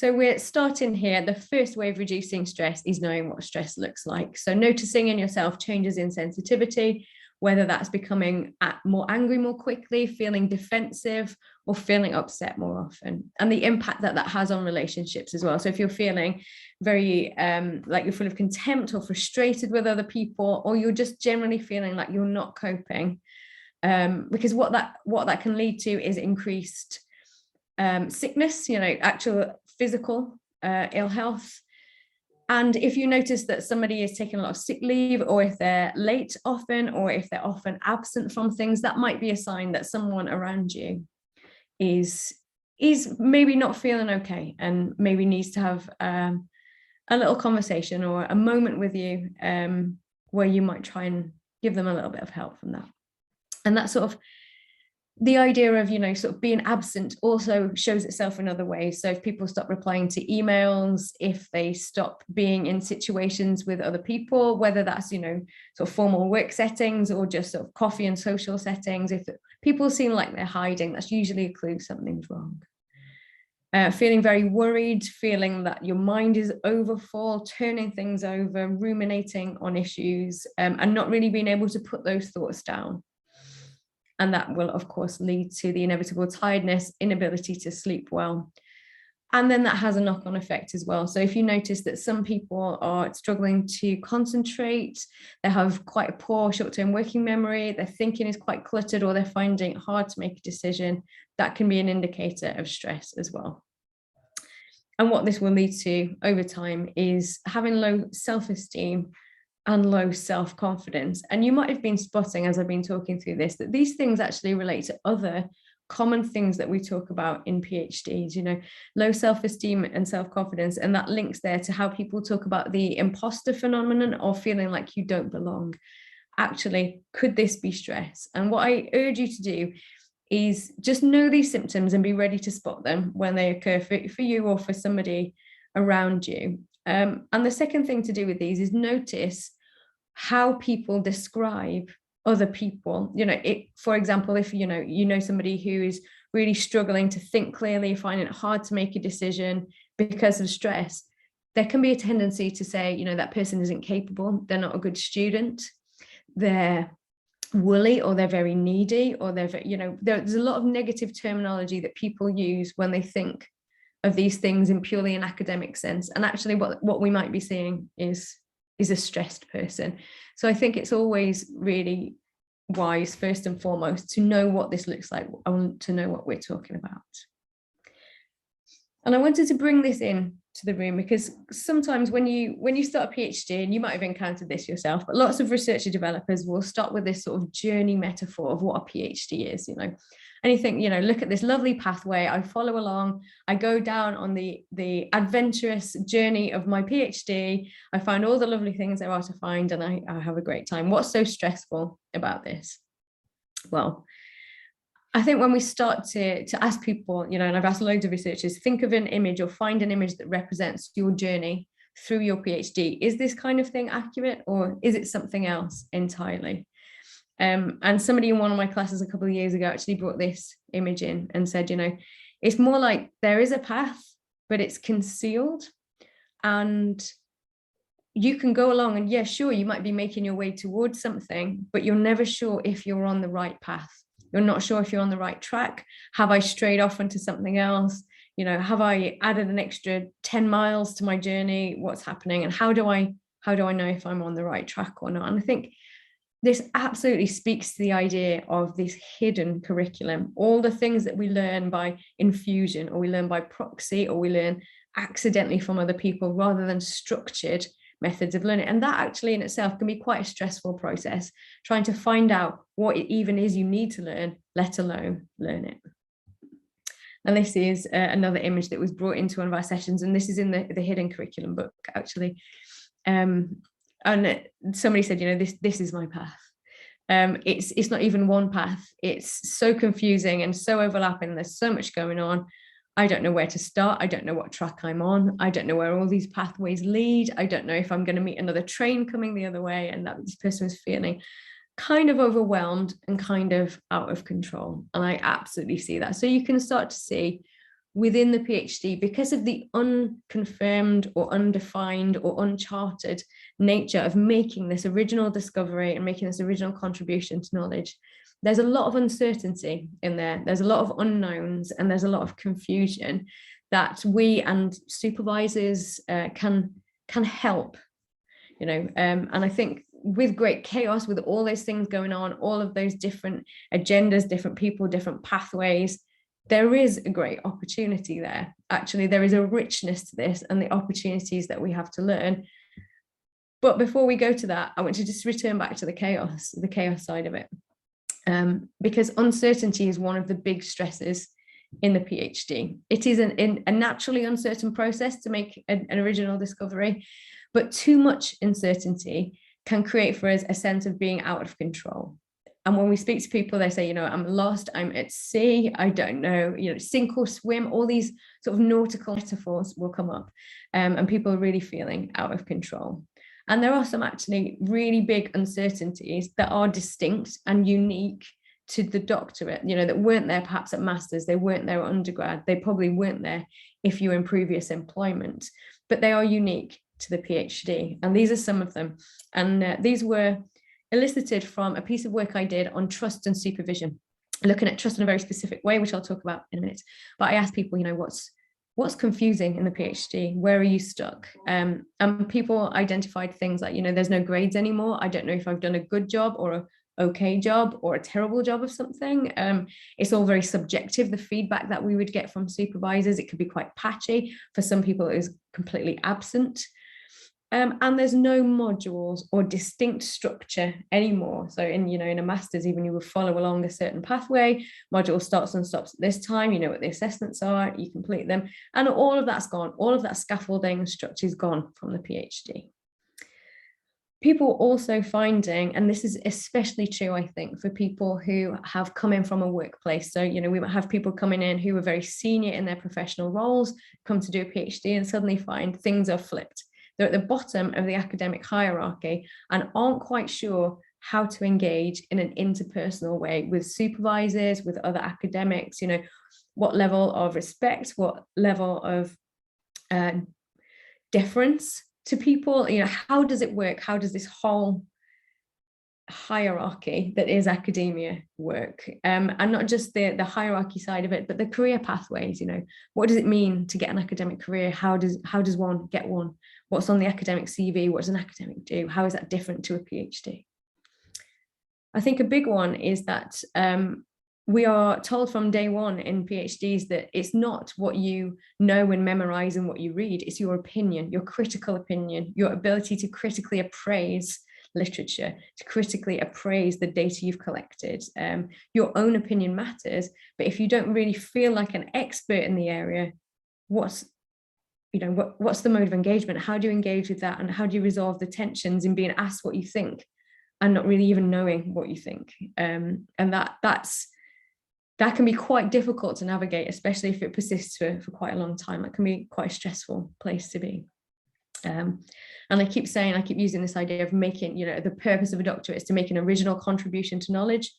So we're starting here. The first way of reducing stress is knowing what stress looks like. So noticing in yourself changes in sensitivity, whether that's becoming more angry more quickly, feeling defensive, or feeling upset more often, and the impact that that has on relationships as well. So if you're feeling very like you're full of contempt or frustrated with other people, or you're just generally feeling like you're not coping, because what that can lead to is increased sickness, actual physical ill health. And if you notice that somebody is taking a lot of sick leave, or if they're late often, or if they're often absent from things, that might be a sign that someone around you is maybe not feeling okay, and maybe needs to have a little conversation or a moment with you where you might try and give them a little bit of help from that. And that sort of the idea of, sort of being absent also shows itself in other ways. So if people stop replying to emails, if they stop being in situations with other people, whether that's, sort of formal work settings or just sort of coffee and social settings, if people seem like they're hiding, that's usually a clue something's wrong. Feeling very worried, feeling that your mind is overfull, turning things over, ruminating on issues, and not really being able to put those thoughts down. And that will, of course, lead to the inevitable tiredness, inability to sleep well. And then that has a knock-on effect as well. So if you notice that some people are struggling to concentrate, they have quite a poor short-term working memory, their thinking is quite cluttered, or they're finding it hard to make a decision, that can be an indicator of stress as well. And what this will lead to over time is having low self-esteem and low self-confidence. And you might have been spotting, as I've been talking through this, that these things actually relate to other common things that we talk about in PhDs, low self-esteem and self-confidence, and that links there to how people talk about the imposter phenomenon, or feeling like you don't belong. Actually, could this be stress? And what I urge you to do is just know these symptoms and be ready to spot them when they occur for you or for somebody around you. And the second thing to do with these is notice how people describe other people. For example, if you know somebody who is really struggling to think clearly, finding it hard to make a decision because of stress, there can be a tendency to say, that person isn't capable, they're not a good student, they're woolly, or they're very needy, or they're there's a lot of negative terminology that people use when they think of these things in purely an academic sense. And actually what we might be seeing is a stressed person. So I think it's always really wise, first and foremost, to know what this looks like, and to know what we're talking about. And I wanted to bring this in to the room because sometimes when you start a PhD, and you might have encountered this yourself, but lots of researcher developers will start with this sort of journey metaphor of what a PhD is, and you think, look at this lovely pathway, I follow along, I go down on the adventurous journey of my PhD, I find all the lovely things there are to find, and I have a great time. What's so stressful about this? Well, I think when we start to ask people, and I've asked loads of researchers, think of an image or find an image that represents your journey through your PhD. Is this kind of thing accurate, or is it something else entirely? And somebody in one of my classes a couple of years ago actually brought this image in and said, it's more like there is a path, but it's concealed, and you can go along, and yeah, sure, you might be making your way towards something, but you're never sure if you're on the right path. You're not sure if you're on the right track. Have I strayed off into something else? Have I added an extra 10 miles to my journey? What's happening? And how do I know if I'm on the right track or not? And I think this absolutely speaks to the idea of this hidden curriculum, all the things that we learn by infusion, or we learn by proxy, or we learn accidentally from other people, rather than structured methods of learning. And that actually in itself can be quite a stressful process, trying to find out what it even is you need to learn, let alone learn it. And this is another image that was brought into one of our sessions, and this is in the hidden curriculum book, actually. And somebody said, this is my path. It's not even one path. It's so confusing and so overlapping. There's so much going on. I don't know where to start. I don't know what track I'm on. I don't know where all these pathways lead. I don't know if I'm going to meet another train coming the other way, and that this person was feeling kind of overwhelmed and kind of out of control. And I absolutely see that. So you can start to see within the PhD, because of the unconfirmed or undefined or uncharted nature of making this original discovery and making this original contribution to knowledge, there's a lot of uncertainty in there. There's a lot of unknowns, and there's a lot of confusion that we and supervisors can help, and I think with great chaos, with all those things going on, all of those different agendas, different people, different pathways, there is a great opportunity there. Actually, there is a richness to this and the opportunities that we have to learn. But before we go to that, I want to just return back to the chaos side of it. Because uncertainty is one of the big stresses in the PhD. It is a naturally uncertain process to make an original discovery, but too much uncertainty can create for us a sense of being out of control. And when we speak to people, they say, I'm lost, I'm at sea, I don't know, sink or swim, all these sort of nautical metaphors will come up, and people are really feeling out of control. And there are some actually really big uncertainties that are distinct and unique to the doctorate, that weren't there perhaps at masters, they weren't there at undergrad, they probably weren't there if you were in previous employment, but they are unique to the PhD. And these are some of them. And these were elicited from a piece of work I did on trust and supervision, looking at trust in a very specific way, which I'll talk about in a minute. But I asked people, what's confusing in the PhD? Where are you stuck? And people identified things like, there's no grades anymore. I don't know if I've done a good job or a okay job or a terrible job of something. It's all very subjective, the feedback that we would get from supervisors. It could be quite patchy. For some people, it was completely absent. And there's no modules or distinct structure anymore. So in a master's, even you would follow along a certain pathway, module starts and stops at this time, you know what the assessments are, you complete them. And all of that's gone. All of that scaffolding and structure is gone from the PhD. People also finding, and this is especially true, I think, for people who have come in from a workplace. So, we might have people coming in who are very senior in their professional roles, come to do a PhD and suddenly find things are flipped. They're at the bottom of the academic hierarchy and aren't quite sure how to engage in an interpersonal way with supervisors, with other academics, what level of respect, what level of deference to people, how does it work? How does this whole hierarchy that is academia work? And not just the hierarchy side of it, but the career pathways, what does it mean to get an academic career? How does one get one? What's on the academic CV? What does an academic do? How is that different to a PhD? I think a big one is that we are told from day one in PhDs that it's not what you know and memorize and what you read, it's your opinion, your critical opinion, your ability to critically appraise literature, to critically appraise the data you've collected. Your own opinion matters, but if you don't really feel like an expert in the area, what's the mode of engagement? How do you engage with that? And how do you resolve the tensions in being asked what you think and not really even knowing what you think? And that can be quite difficult to navigate, especially if it persists for quite a long time. That can be quite a stressful place to be. And I keep using this idea of making, the purpose of a doctorate is to make an original contribution to knowledge.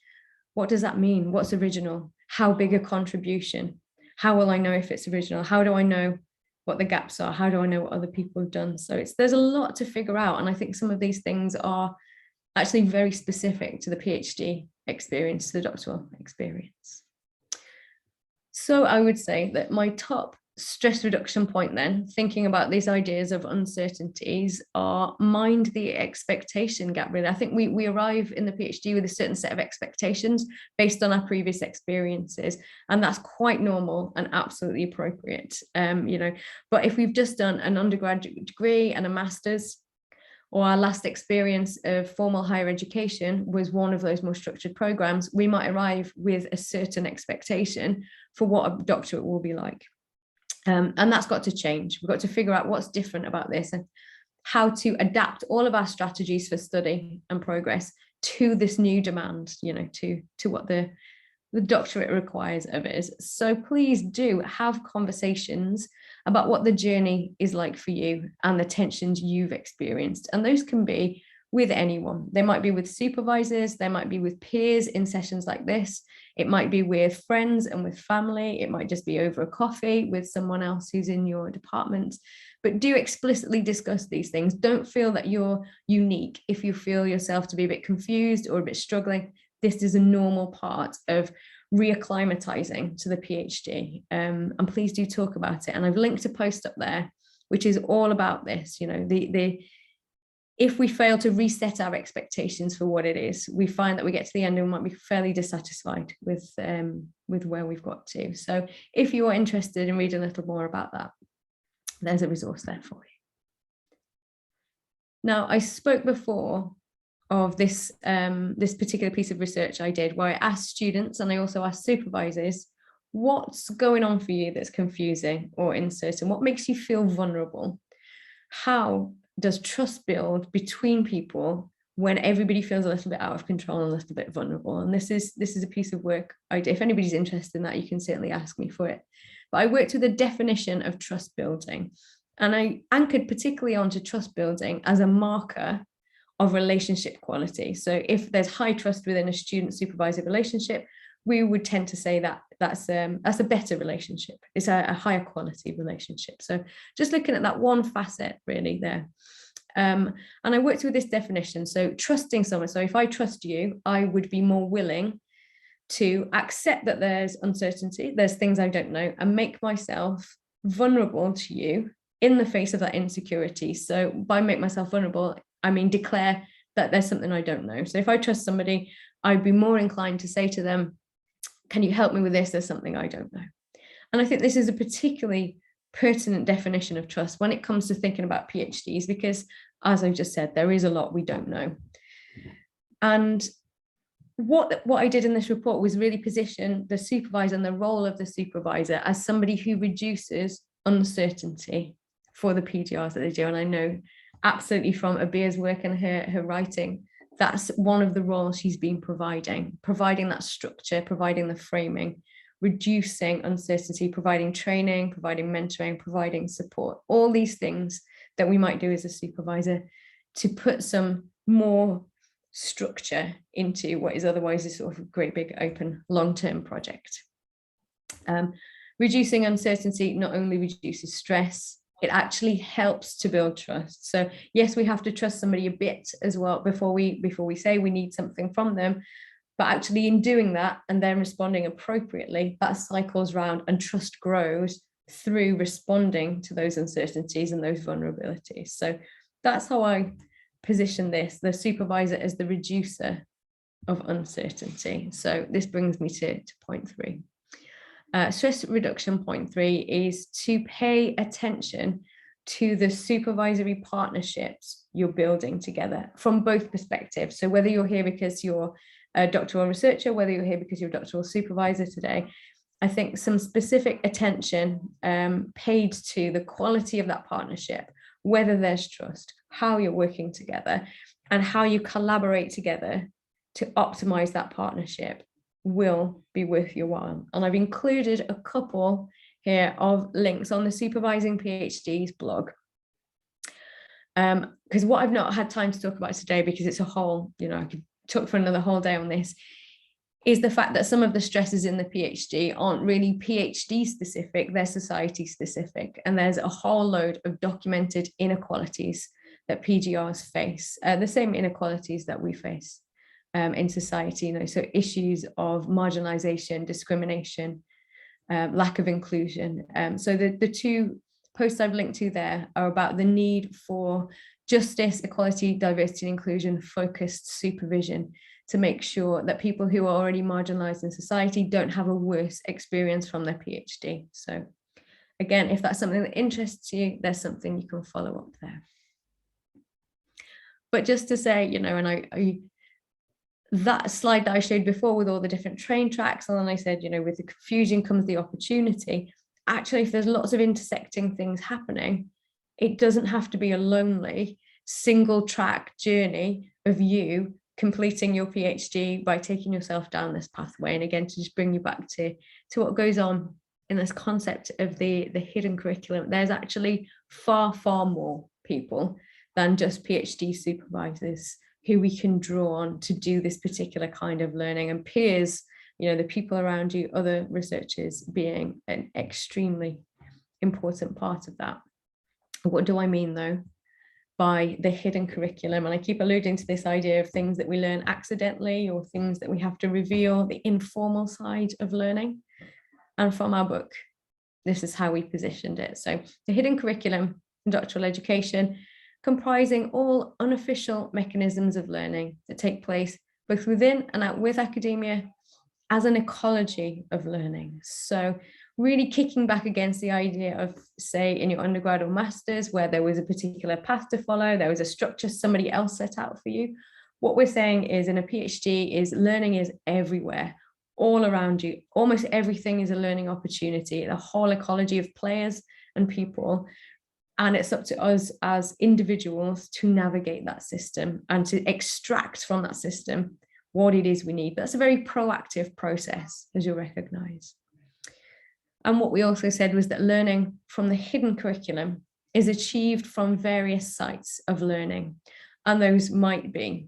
What does that mean? What's original? How big a contribution? How will I know if it's original? How do I know what the gaps are? How do I know what other people have done? So there's a lot to figure out. And I think some of these things are actually very specific to the PhD experience, to the doctoral experience. So I would say that my top stress reduction point then, thinking about these ideas of uncertainties, are mind the expectation gap, really. I think we arrive in the PhD with a certain set of expectations based on our previous experiences, and that's quite normal and absolutely appropriate. But if we've just done an undergraduate degree and a master's, or our last experience of formal higher education was one of those more structured programs, we might arrive with a certain expectation for what a doctorate will be like. And that's got to change. We've got to figure out what's different about this and how to adapt all of our strategies for study and progress to this new demand, to what the doctorate requires of us. So please do have conversations about what the journey is like for you and the tensions you've experienced. And those can be with anyone. They might be with supervisors, they might be with peers in sessions like this. It might be with friends and with family. It might just be over a coffee with someone else who's in your department. But do explicitly discuss these things. Don't feel that you're unique. If you feel yourself to be a bit confused or a bit struggling, this is a normal part of reacclimatizing to the PhD. And please do talk about it. And I've linked a post up there, which is all about this. You know, if we fail to reset our expectations for what it is, we find that we get to the end and we might be fairly dissatisfied with where we've got to. So if you are interested in reading a little more about that, there's a resource there for you. Now, I spoke before of this particular piece of research I did, where I asked students and I also asked supervisors, what's going on for you that's confusing or uncertain? What makes you feel vulnerable? How does trust build between people when everybody feels a little bit out of control and a little bit vulnerable? And this is a piece of work I did. If anybody's interested in that, you can certainly ask me for it. But I worked with a definition of trust building, and I anchored particularly onto trust building as a marker of relationship quality. So if there's high trust within a student-supervisor relationship, we would tend to say that that's a better relationship. It's a higher quality relationship. So just looking at that one facet really there. And I worked with this definition. So trusting someone. So if I trust you, I would be more willing to accept that there's uncertainty, there's things I don't know, and make myself vulnerable to you in the face of that insecurity. So by make myself vulnerable, I mean declare that there's something I don't know. So if I trust somebody, I'd be more inclined to say to them, can you help me with this? There's something I don't know. And I think this is a particularly pertinent definition of trust when it comes to thinking about PhDs, because as I just said, there is a lot we don't know. And what I did in this report was really position the supervisor and the role of the supervisor as somebody who reduces uncertainty for the PGRs that they do. And I know absolutely from Abia's work and her writing, that's one of the roles she's been providing that structure, providing the framing, reducing uncertainty, providing training, providing mentoring, providing support, all these things that we might do as a supervisor to put some more structure into what is otherwise a sort of great big open long-term project. Reducing uncertainty not only reduces stress, it actually helps to build trust. So yes, we have to trust somebody a bit as well before we say we need something from them, but actually in doing that and then responding appropriately, that cycles round and trust grows through responding to those uncertainties and those vulnerabilities. So that's how I position this, the supervisor as the reducer of uncertainty. So this brings me to point 3. Stress reduction point 3 is to pay attention to the supervisory partnerships you're building together from both perspectives. So whether you're here because you're a doctoral researcher, whether you're here because you're a doctoral supervisor today, I think some specific attention paid to the quality of that partnership, whether there's trust, how you're working together, and how you collaborate together to optimize that partnership will be worth your while. And I've included a couple here of links on the Supervising PhDs blog. Because what I've not had time to talk about today, because it's a whole, I could talk for another whole day on this, is the fact that some of the stresses in the PhD aren't really PhD specific, they're society specific. And there's a whole load of documented inequalities that PGRs face, the same inequalities that we face in society, so issues of marginalization, discrimination, lack of inclusion. So the two posts I've linked to there are about the need for justice, equality, diversity, and inclusion focused supervision to make sure that people who are already marginalized in society don't have a worse experience from their PhD. So again, if that's something that interests you, there's something you can follow up there. But just to say, and that slide that I showed before with all the different train tracks, and then I said, with the confusion comes the opportunity. Actually, if there's lots of intersecting things happening, it doesn't have to be a lonely single track journey of you completing your PhD by taking yourself down this pathway. And again, to just bring you back to what goes on in this concept of the hidden curriculum, there's actually far, far more people than just PhD supervisors who we can draw on to do this particular kind of learning, and peers, the people around you, other researchers, being an extremely important part of that. What do I mean though by the hidden curriculum? And I keep alluding to this idea of things that we learn accidentally or things that we have to reveal, the informal side of learning. And from our book, this is how we positioned it. So the hidden curriculum in doctoral education, comprising all unofficial mechanisms of learning that take place both within and out with academia as an ecology of learning. So really kicking back against the idea of, say, in your undergrad or masters, where there was a particular path to follow, there was a structure somebody else set out for you. What we're saying is in a PhD is learning is everywhere, all around you. Almost everything is a learning opportunity, the whole ecology of players and people. And it's up to us as individuals to navigate that system and to extract from that system what it is we need. That's a very proactive process, as you'll recognize. And what we also said was that learning from the hidden curriculum is achieved from various sites of learning. And those might be,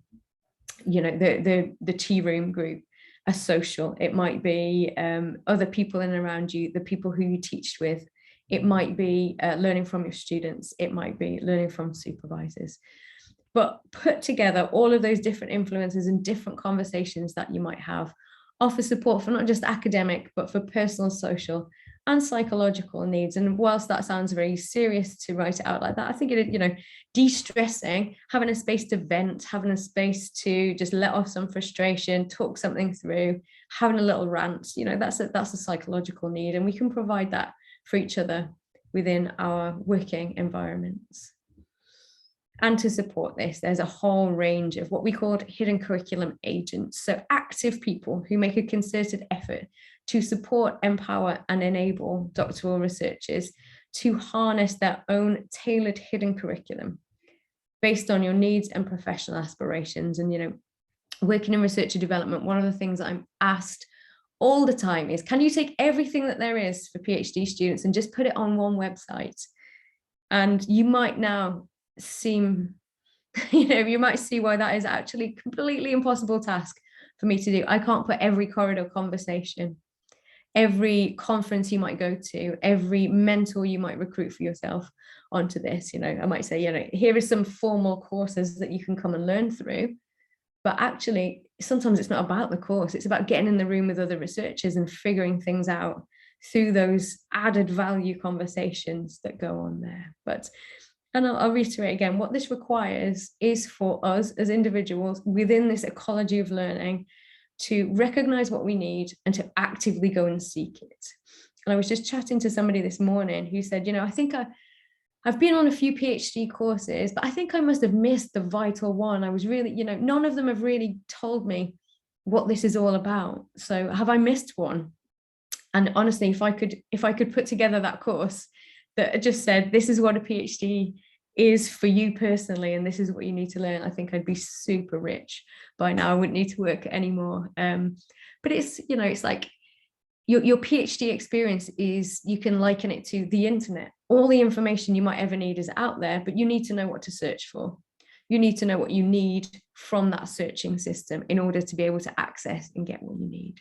the tea room group, a social, it might be other people in and around you, the people who you teach with, it might be learning from your students, it might be learning from supervisors. But put together, all of those different influences and different conversations that you might have offer support for not just academic, but for personal, social, and psychological needs. And whilst that sounds very serious to write it out like that, I think it, de-stressing, having a space to vent, having a space to just let off some frustration, talk something through, having a little rant, that's a psychological need, and we can provide that for each other within our working environments. And to support this, there's a whole range of what we called hidden curriculum agents. So active people who make a concerted effort to support, empower, and enable doctoral researchers to harness their own tailored hidden curriculum based on your needs and professional aspirations. And, working in research and development, one of the things I'm asked all the time is, can you take everything that there is for PhD students and just put it on one website? And you might now seem, you might see why that is actually a completely impossible task for me to do. I can't put every corridor conversation, every conference you might go to, every mentor you might recruit for yourself onto this. I might say, here are some formal courses that you can come and learn through. But actually, sometimes it's not about the course. It's about getting in the room with other researchers and figuring things out through those added value conversations that go on there. And I'll reiterate again, what this requires is for us as individuals within this ecology of learning to recognize what we need and to actively go and seek it. And I was just chatting to somebody this morning who said, I think I've been on a few PhD courses, but I think I must have missed the vital one. I was really, none of them have really told me what this is all about. So have I missed one? And honestly, if I could put together that course that just said, this is what a PhD is for you personally, and this is what you need to learn, I think I'd be super rich by now. I wouldn't need to work anymore. But it's, it's like your PhD experience is, you can liken it to the internet. All the information you might ever need is out there, but you need to know what to search for. You need to know what you need from that searching system in order to be able to access and get what you need.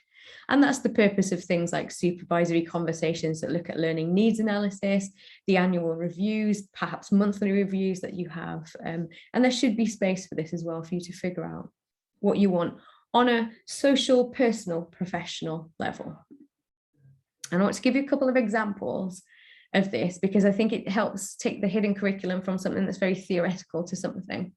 And that's the purpose of things like supervisory conversations that look at learning needs analysis, the annual reviews, perhaps monthly reviews that you have. And there should be space for this as well, for you to figure out what you want on a social, personal, professional level. And I want to give you a couple of examples of this, because I think it helps take the hidden curriculum from something that's very theoretical to something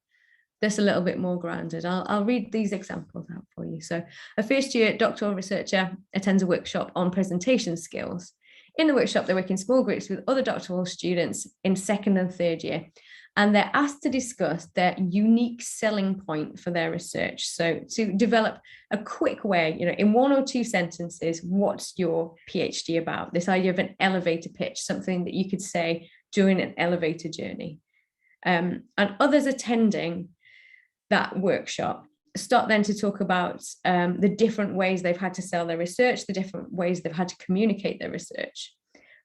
that's a little bit more grounded. I'll read these examples out for you. So a first year doctoral researcher attends a workshop on presentation skills. In the workshop, they work in small groups with other doctoral students in second and third year, and they're asked to discuss their unique selling point for their research. So to develop a quick way, in 1 or 2 sentences, what's your PhD about? This idea of an elevator pitch, something that you could say during an elevator journey. And others attending that workshop start then to talk about the different ways they've had to sell their research, the different ways they've had to communicate their research.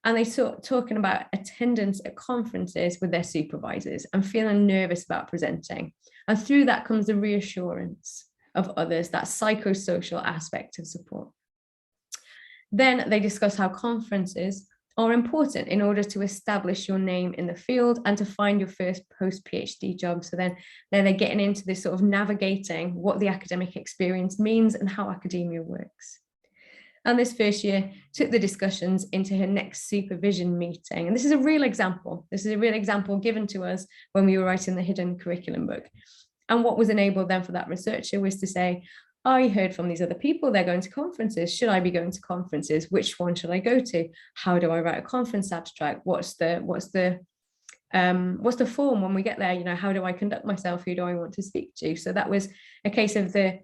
And they talking about attendance at conferences with their supervisors and feeling nervous about presenting. And through that comes the reassurance of others, that psychosocial aspect of support. Then they discuss how conferences are important in order to establish your name in the field and to find your first post-PhD job. So then they're getting into this sort of navigating what the academic experience means and how academia works. And this first year took the discussions into her next supervision meeting. And this is a real example. This is a real example given to us when we were writing the hidden curriculum book. And what was enabled then for that researcher was to say, I heard from these other people, they're going to conferences. Should I be going to conferences? Which one should I go to? How do I write a conference abstract? What's the form when we get there? You know, how do I conduct myself? Who do I want to speak to? So that was a case of the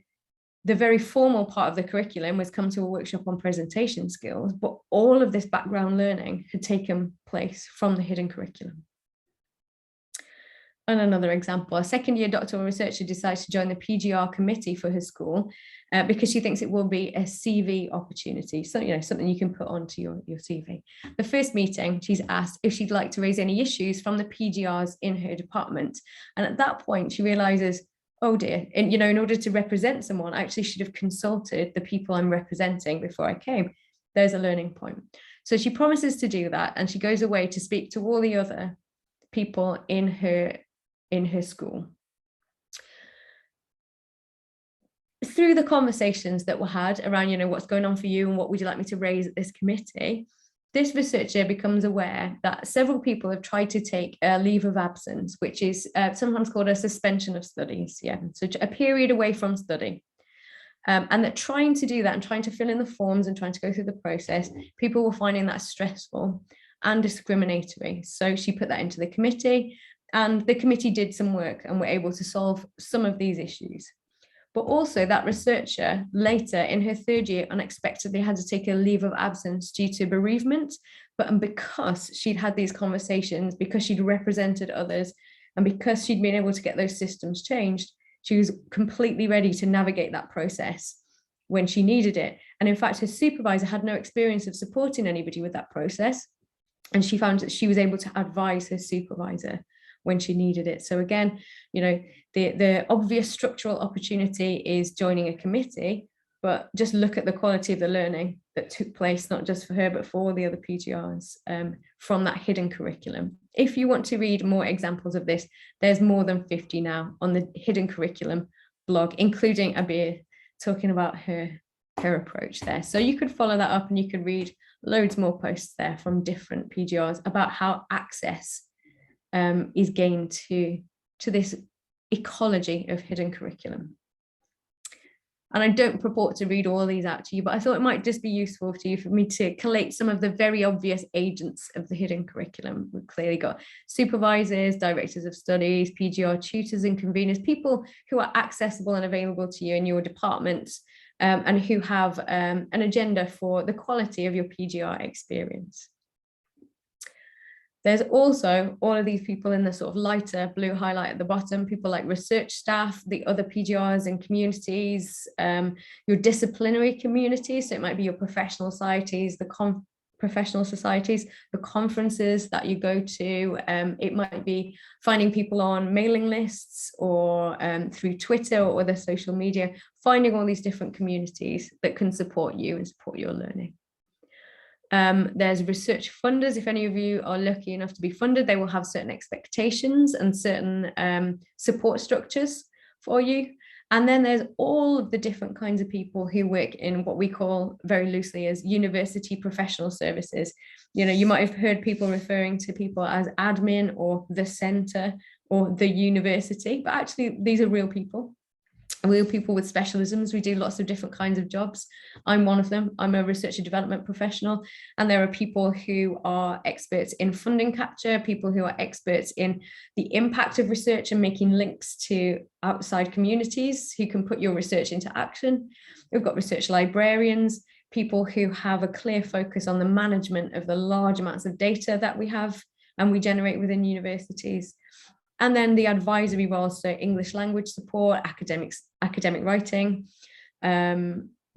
very formal part of the curriculum was come to a workshop on presentation skills, but all of this background learning had taken place from the hidden curriculum. And another example, a second year doctoral researcher decides to join the PGR committee for her school because she thinks it will be a CV opportunity. So, you know, something you can put onto your CV. The first meeting, she's asked if she'd like to raise any issues from the PGRs in her department. And at that point, she realizes, oh dear, and, you know, in order to represent someone, I actually should have consulted the people I'm representing before I came. There's a learning point. So she promises to do that. And she goes away to speak to all the other people in her school. Through the conversations that were had around, you know, what's going on for you and what would you like me to raise at this committee, this researcher becomes aware that several people have tried to take a leave of absence, which is sometimes called a suspension of studies. Yeah, so a period away from study. And that trying to do that and trying to fill in the forms and trying to go through the process, people were finding that stressful and discriminatory. So she put that into the committee. And the committee did some work and were able to solve some of these issues. But also that researcher later in her third year unexpectedly had to take a leave of absence due to bereavement. But because she'd had these conversations, because she'd represented others, and because she'd been able to get those systems changed, she was completely ready to navigate that process when she needed it. And in fact, her supervisor had no experience of supporting anybody with that process. And she found that she was able to advise her supervisor when she needed it. So again, you know, the obvious structural opportunity is joining a committee, but just look at the quality of the learning that took place, not just for her, but for all the other PGRs from that hidden curriculum. If you want to read more examples of this, there's more than 50 now on the hidden curriculum blog, including Abir talking about her approach there. So you could follow that up and you could read loads more posts there from different PGRs about how access is gained to this ecology of hidden curriculum. And I don't purport to read all these out to you, but I thought it might just be useful to you for me to collate some of the very obvious agents of the hidden curriculum. We've clearly got supervisors, directors of studies, PGR tutors and conveners, people who are accessible and available to you in your department and who have an agenda for the quality of your PGR experience. There's also all of these people in the sort of lighter blue highlight at the bottom, people like research staff, the other PGRs and communities, your disciplinary communities. So it might be your professional societies, the conferences that you go to. It might be finding people on mailing lists or through Twitter or other social media, finding all these different communities that can support you and support your learning. There's research funders. If any of you are lucky enough to be funded, they will have certain expectations and certain support structures for you. And then there's all of the different kinds of people who work in what we call very loosely as university professional services. You know, you might have heard people referring to people as admin or the center or the university, but actually these are real people. Real people with specialisms. We do lots of different kinds of jobs. I'm one of them. I'm a research and development professional. And there are people who are experts in funding capture, people who are experts in the impact of research and making links to outside communities who can put your research into action. We've got research librarians, people who have a clear focus on the management of the large amounts of data that we have and we generate within universities. And then the advisory roles, so English language support, academic writing,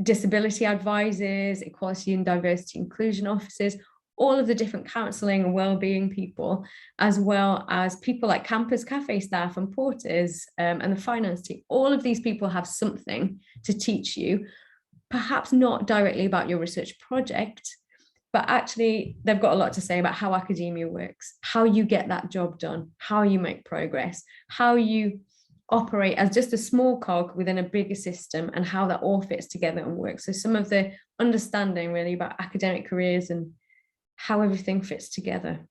disability advisors, equality and diversity inclusion officers, all of the different counselling and wellbeing people, as well as people like campus cafe staff and porters and the finance team. All of these people have something to teach you, perhaps not directly about your research project, but actually they've got a lot to say about how academia works, how you get that job done, how you make progress, how you operate as just a small cog within a bigger system, and how that all fits together and works. So some of the understanding really about academic careers and how everything fits together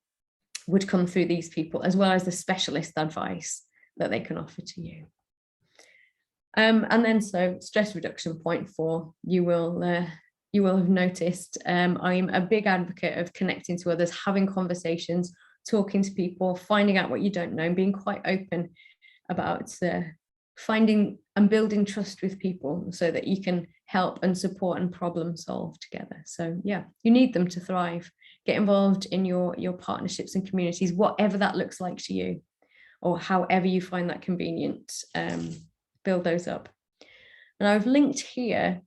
would come through these people, as well as the specialist advice that they can offer to you. And then so stress reduction point 4, you will have noticed I'm a big advocate of connecting to others, having conversations, talking to people, finding out what you don't know, and being quite open about finding and building trust with people so that you can help and support and problem solve together. So yeah, you need them to thrive. Get involved in your partnerships and communities, whatever that looks like to you, or however you find that convenient. Build those up. And I've linked here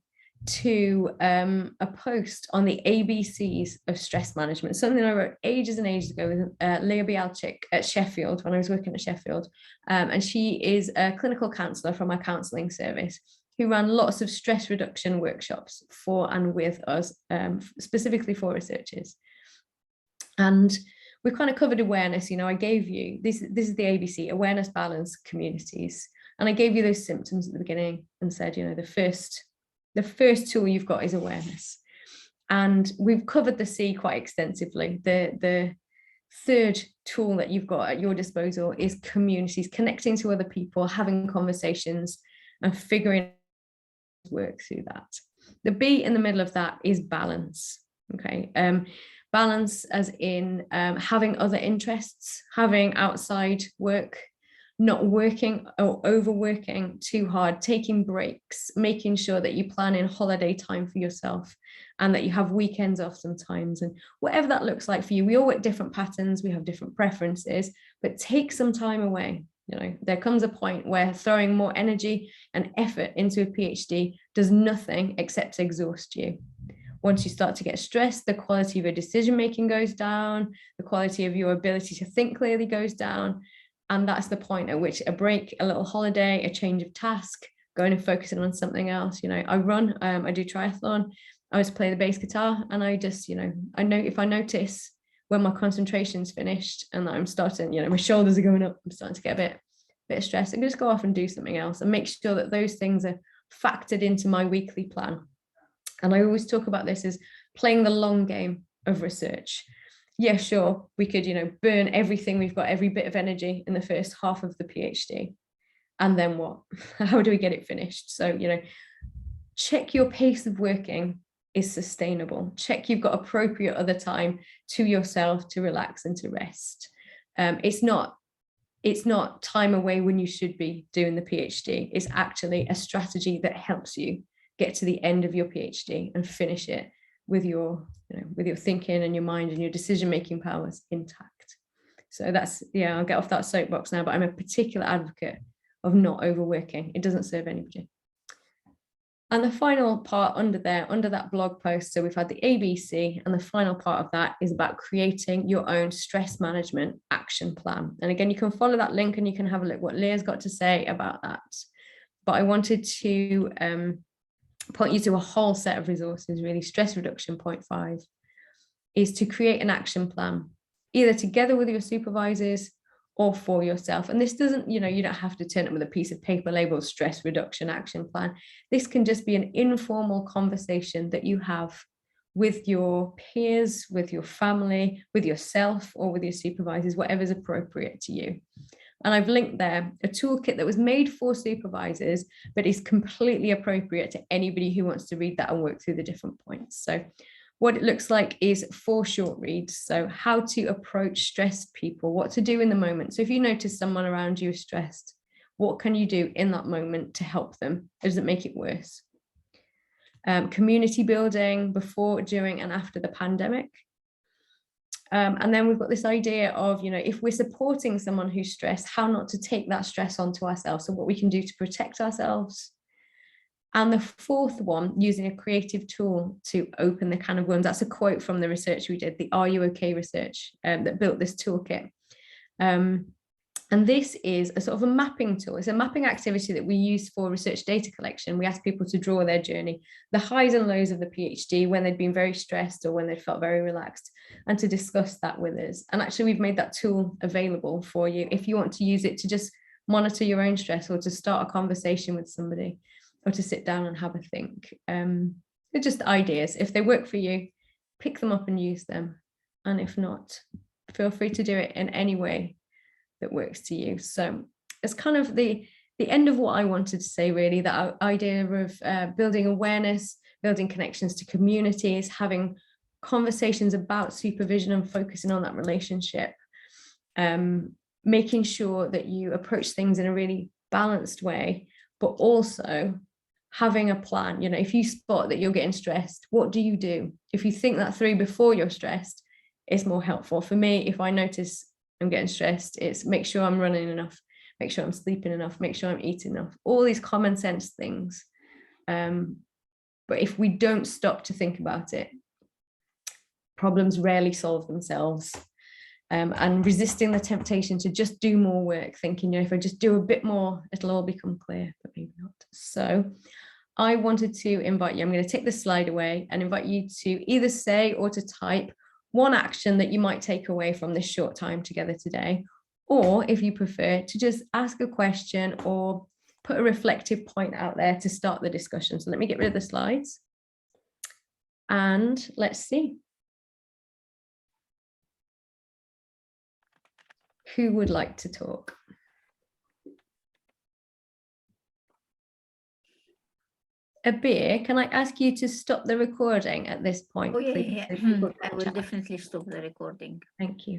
to a post on the ABCs of stress management, something I wrote ages and ages ago with Leah Bialczyk at Sheffield when I was working at Sheffield. And she is a clinical counsellor from our counselling service who ran lots of stress reduction workshops for and with us, specifically for researchers. And we kind of covered awareness. I gave you, this is the ABC, awareness, balance, communities. And I gave you those symptoms at the beginning and said, the first tool you've got is awareness. And we've covered the C quite extensively. The third tool that you've got at your disposal is communities, connecting to other people, having conversations and figuring work through that. The B in the middle of that is balance. Okay. Balance as in having other interests, having outside work, not working or overworking too hard, taking breaks, making sure that you plan in holiday time for yourself and that you have weekends off sometimes, and whatever that looks like for you. We all work different patterns, we have different preferences, but take some time away. There comes a point where throwing more energy and effort into a PhD does nothing except exhaust you. Once you start to get stressed, the quality of your decision making goes down, the quality of your ability to think clearly goes down. And that's the point at which a break, a little holiday, a change of task, going and focusing on something else. I run, I do triathlon, I always play the bass guitar, and I just, I know if I notice when my concentration's finished and that I'm starting, my shoulders are going up, I'm starting to get a bit of stress, I can just go off and do something else and make sure that those things are factored into my weekly plan. And I always talk about this as playing the long game of research. Yeah, sure, we could, burn everything we've got, every bit of energy in the first half of the PhD. And then what? How do we get it finished? So, check your pace of working is sustainable. Check you've got appropriate other time to yourself to relax and to rest. It's not time away when you should be doing the PhD. It's actually a strategy that helps you get to the end of your PhD and finish it with your thinking and your mind and your decision-making powers intact. So that's, I'll get off that soapbox now, but I'm a particular advocate of not overworking. It doesn't serve anybody. And the final part under that blog post, so we've had the ABC, and the final part of that is about creating your own stress management action plan. And again, you can follow that link and you can have a look what Leah's got to say about that. But I wanted to point you to a whole set of resources, really. Stress reduction point 5 is to create an action plan, either together with your supervisors or for yourself. And this doesn't, you don't have to turn up with a piece of paper labeled stress reduction action plan. This can just be an informal conversation that you have with your peers, with your family, with yourself, or with your supervisors, whatever's appropriate to you. And I've linked there a toolkit that was made for supervisors, but is completely appropriate to anybody who wants to read that and work through the different points. So what it looks like is 4 short reads. So how to approach stressed people, what to do in the moment. So if you notice someone around you is stressed, what can you do in that moment to help them? Does it make it worse? Community building before, during, and after the pandemic. And then we've got this idea of, if we're supporting someone who's stressed, how not to take that stress onto ourselves. So what we can do to protect ourselves. And the fourth one, using a creative tool to open the can of worms. That's a quote from the research we did, the Are You OK research that built this toolkit. And this is a sort of a mapping tool. It's a mapping activity that we use for research data collection. We ask people to draw their journey, the highs and lows of the PhD, when they'd been very stressed or when they felt very relaxed, and to discuss that with us. And actually, we've made that tool available for you if you want to use it to just monitor your own stress, or to start a conversation with somebody, or to sit down and have a think. They're just ideas. If they work for you, pick them up and use them. And if not, feel free to do it in any way that works to you. So it's kind of the end of what I wanted to say, really, that idea of building awareness, building connections to communities, having conversations about supervision and focusing on that relationship, making sure that you approach things in a really balanced way, but also having a plan. You know, if you spot that you're getting stressed, what do you do? If you think that through before you're stressed, it's more helpful. For me, if I notice I'm getting stressed, it's make sure I'm running enough, make sure I'm sleeping enough, make sure I'm eating enough, all these common sense things. But if we don't stop to think about it, problems rarely solve themselves. And resisting the temptation to just do more work, thinking, you know, if I just do a bit more, it'll all become clear, but maybe not. So I wanted to invite you, I'm going to take the slide away and invite you to either say or to type one action that you might take away from this short time together today, or if you prefer, to just ask a question or put a reflective point out there to start the discussion. So let me get rid of the slides and let's see. Who would like to talk? Abir, can I ask you to stop the recording at this point, Oh, yeah, please? yeah. I will definitely stop the recording. Thank you.